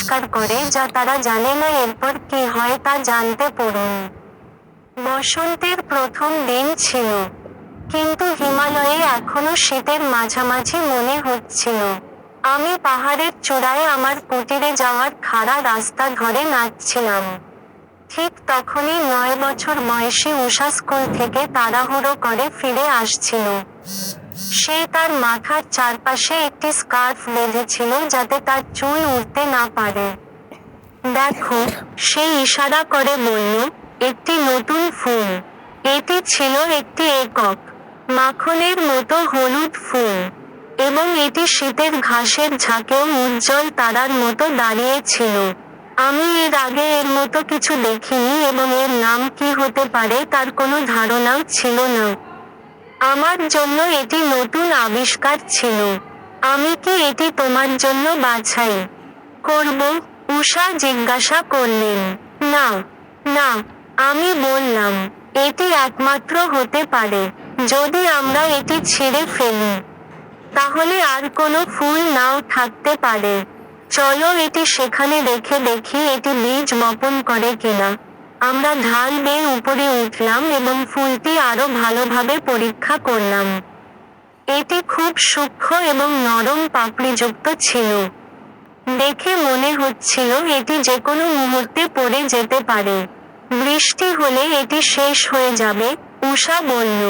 আবিষ্কার করে যা তারা জানে না। এরপর কি হয় তা জানতে পড়ুন। বসন্তের প্রথম দিন ছিল, কিন্তু হিমালয়ে এখনো শীতের মাঝামাঝি মনে হচ্ছিল। আমি পাহাড়ের চূড়ায় আমার কুটিরে যাওয়ার খাড়া রাস্তা ধরে নাচছিলাম। ঠিক তখনই 9 বছর বয়সী উষা স্কুল থেকে তাড়াহুড়ো করে ফিরে আসছিল। সে তার মাথার চারপাশে একটি স্কার্ফ বেঁধেছিল যাতে তার চুল উড়তে না পারে। দেখো, সে ইশারা করে বলল, একটি নতুন ফুল। এটি ছিল একটি একক, মাখনের মতো হলুদ ফুল, এবং এটি শীতের ঘাসের ঝাঁকেও উজ্জ্বল তারার মতো দাঁড়িয়ে ছিল। আমি এর আগে এর মতো কিছু দেখিনি এবং এর নাম কি হতে পারে তার কোনো ধারণাও ছিল না। আমার জন্য এটি নতুন আবিষ্কার ছিল। আমি কি এটি তোমার জন্য বাছাই করব? উষা জিজ্ঞাসা করলেন। না, না, আমি বললাম, এটি একমাত্র হতে পারে। যদি আমরা এটি ছিঁড়ে ফেলি, তাহলে আর কোনো ফুল নাও থাকতে পারে। চলো এটি সেখানে রেখে দেখি এটি বীজ বপন করে কিনা। আমরা ঢাল বেয়ে উপরে উঠলাম এবং ফুলটি আরো ভালোভাবে পরীক্ষা করলাম। এটি খুব সূক্ষ্ম এবং নরম পাপড়িযুক্ত ছিল। দেখে মনে হচ্ছিল এটি যেকোনো মুহূর্তে পড়ে যেতে পারে। বৃষ্টি হলে এটি শেষ হয়ে যাবে, উষা বলল।